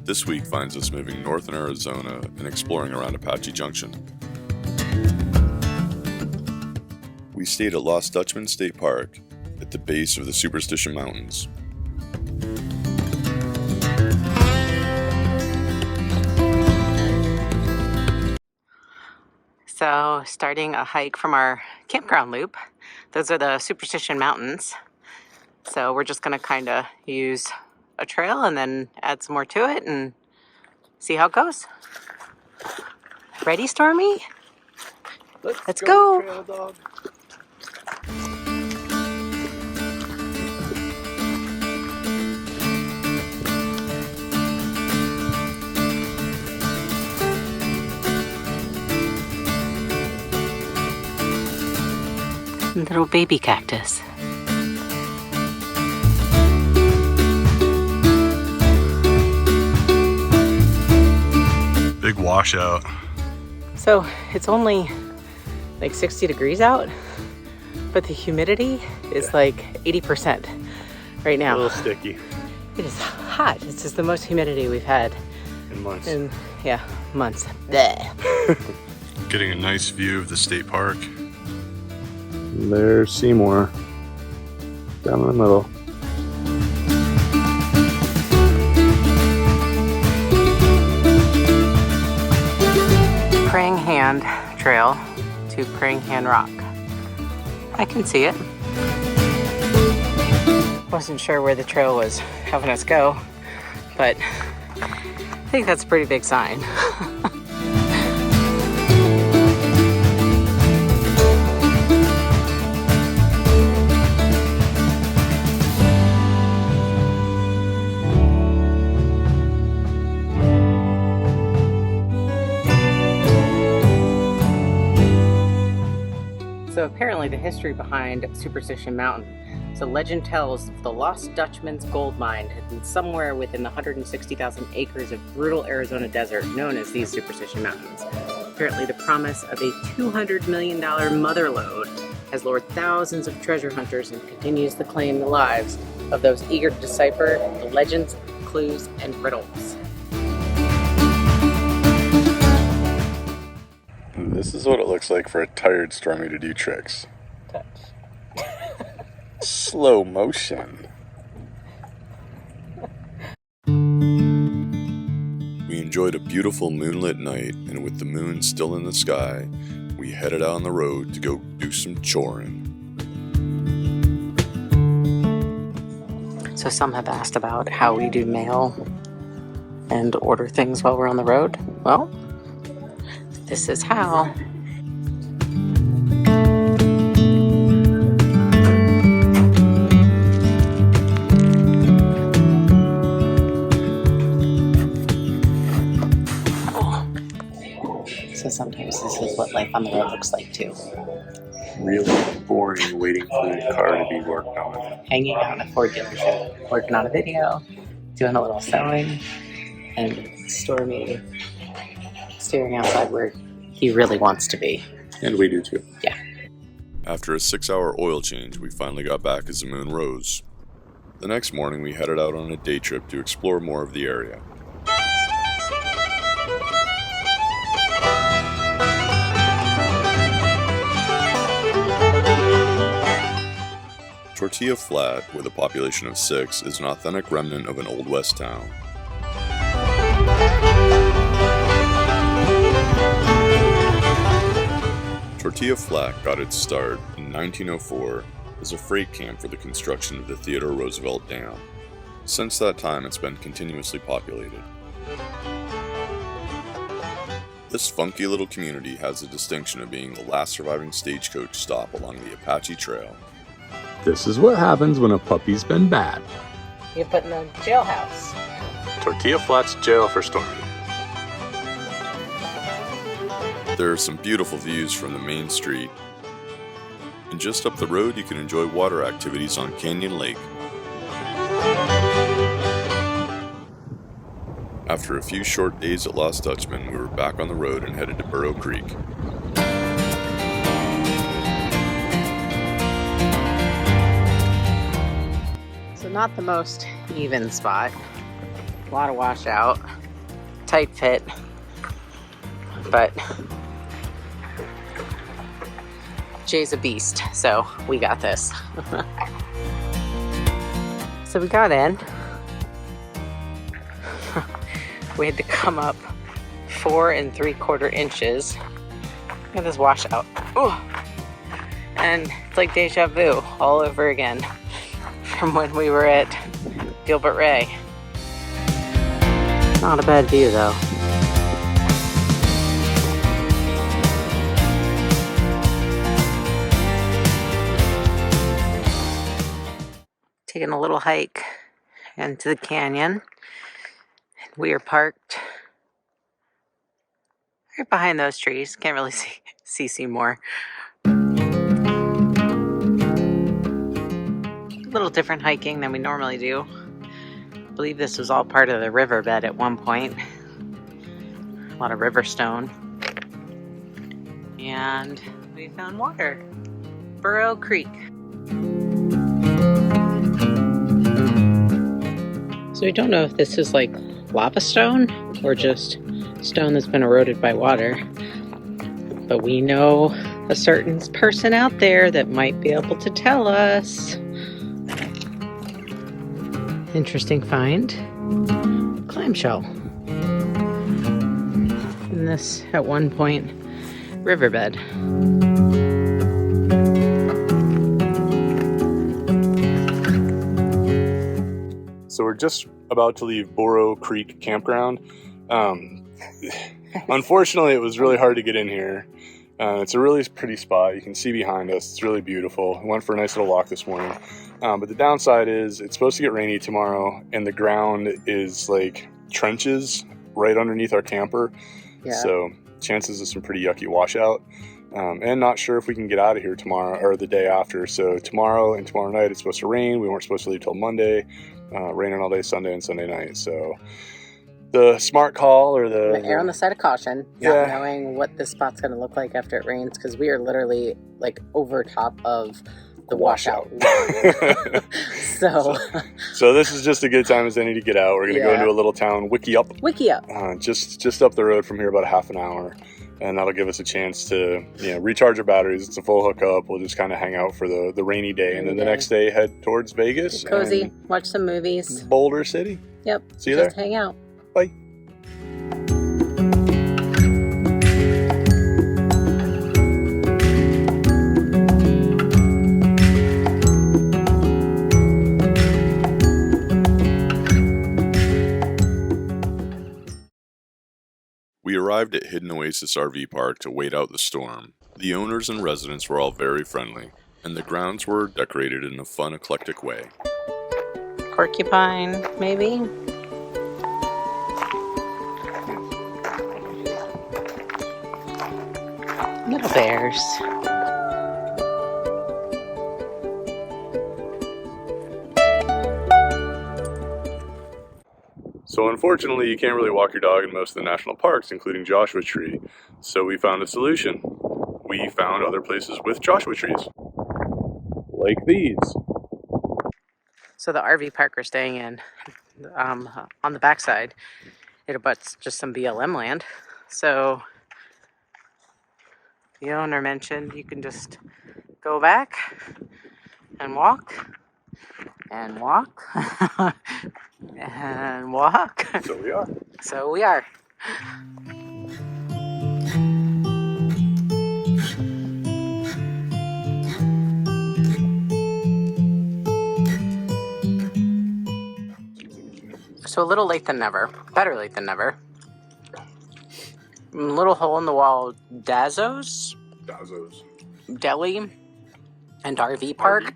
This week finds us moving north in Arizona and exploring around Apache Junction. We stayed at Lost Dutchman State Park at the base of the Superstition Mountains. So, starting a hike from our campground loop. Those are the Superstition Mountains. So we're just going to kind of use a trail and then add some more to it and see how it goes. Ready, Stormy? Let's go. Trail dog. Little baby cactus. Big washout. So it's only like 60 degrees out, but the humidity is like 80% right now. A little sticky. It is hot. This is the most humidity we've had In months. in months. Bleh. Getting a nice view of the state park. There's Seymour. Down in the middle. Praying Hand Trail to Praying Hand Rock. I can see it. Wasn't sure where the trail was having us go, but I think that's a pretty big sign. So apparently the history behind Superstition Mountain. So legend tells the Lost Dutchman's gold mine had been somewhere within the 160,000 acres of brutal Arizona desert known as these Superstition Mountains. Apparently the promise of a $200 million mother lode has lured thousands of treasure hunters and continues to claim the lives of those eager to decipher the legends, clues, and riddles. This is what it looks like for a tired Stormy to do tricks. Touch. Slow motion. We enjoyed a beautiful moonlit night, and with the moon still in the sky, we headed out on the road to go do some choring. So some have asked about how we do mail and order things while we're on the road. Well, this is how. So sometimes this is what life on the road looks like too. Really boring waiting for the car to be worked on. Hanging out at a Ford dealership, working on a video, doing a little sewing, and Stormy staring outside where he really wants to be. And we do too. Yeah. After a 6-hour oil change, we finally got back as the moon rose. The next morning, we headed out on a day trip to explore more of the area. Tortilla Flat, with a population of 6, is an authentic remnant of an Old West town. Tortilla Flat got its start in 1904 as a freight camp for the construction of the Theodore Roosevelt Dam. Since that time, it's been continuously populated. This funky little community has the distinction of being the last surviving stagecoach stop along the Apache Trail. This is what happens when a puppy's been bad. You put in the jailhouse. Tortilla Flats jail for Stormy. There are some beautiful views from the main street. And just up the road, you can enjoy water activities on Canyon Lake. After a few short days at Lost Dutchman, we were back on the road and headed to Burrow Creek. So not the most even spot. A lot of washout. tight fit, but Jay's a beast, so we got this. So we got in. We had to come up 4 3/4 inches. Look at this washout. Ooh. And it's like deja vu all over again from when we were at Gilbert Ray. Not a bad view though. Taking a little hike into the canyon. We are parked right behind those trees. Can't really see Seymour. A little different hiking than we normally do. I believe this was all part of the riverbed at one point. A lot of river stone. And we found water. Burrow Creek. So we don't know if this is like lava stone or just stone that's been eroded by water. But we know a certain person out there that might be able to tell us. Interesting find. Clamshell. In this, at one point, riverbed. So we're just about to leave Burro Creek Campground. Unfortunately, it was really hard to get in here. It's a really pretty spot. You can see behind us. It's really beautiful. We went for a nice little walk this morning. But the downside is it's supposed to get rainy tomorrow, and the ground is like trenches right underneath our camper. Yeah. So chances of some pretty yucky washout. And not sure if we can get out of here tomorrow or the day after. So tomorrow and tomorrow night it's supposed to rain. We weren't supposed to leave till Monday. Raining all day Sunday and Sunday night. So the smart call, or the err on the side of caution, yeah, not knowing what this spot's going to look like after it rains, because we are literally like over top of the washout. So this is just a good time as any to get out. We're going to go into a little town, Wikieup. Just up the road from here, about a half an hour. And that'll give us a chance to, recharge our batteries. It's a full hookup. We'll just kind of hang out for the rainy day. And then the next day, head towards Vegas. Get cozy, watch some movies. Boulder City. Yep. See you there. Just hang out. Bye. We arrived at Hidden Oasis RV Park to wait out the storm. The owners and residents were all very friendly, and the grounds were decorated in a fun, eclectic way. Porcupine, maybe? Little bears. So unfortunately, you can't really walk your dog in most of the national parks, including Joshua Tree. So we found a solution. We found other places with Joshua trees. Like these. So the RV park we're staying in, on the backside, it abuts just some BLM land. So the owner mentioned you can just go back and walk and walk and walk. So we are. So we are. So a little late than never. Better late than never. Little hole in the wall Dazzo's Deli and RV Park,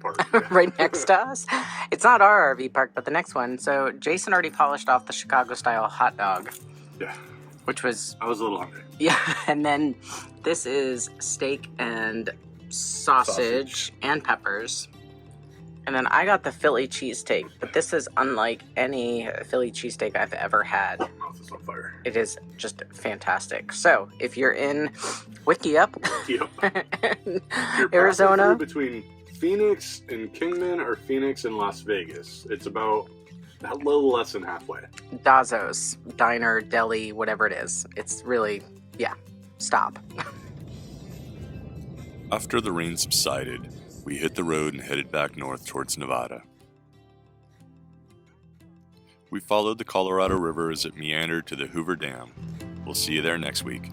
right next to us. It's not our RV park, but the next one. So Jason already polished off the Chicago style hot dog. Yeah. Which was... I was a little hungry. Yeah, and then this is steak and sausage and peppers. And then I got the Philly cheesesteak, but this is unlike any Philly cheesesteak I've ever had. My mouth is on fire. It is just fantastic. So, if you're in Wikieup, Arizona, between Phoenix and Kingman or Phoenix and Las Vegas, it's about a little less than halfway. Dazzo's diner, deli, whatever it is. It's really, yeah, stop. After the rain subsided, we hit the road and headed back north towards Nevada. We followed the Colorado River as it meandered to the Hoover Dam. We'll see you there next week.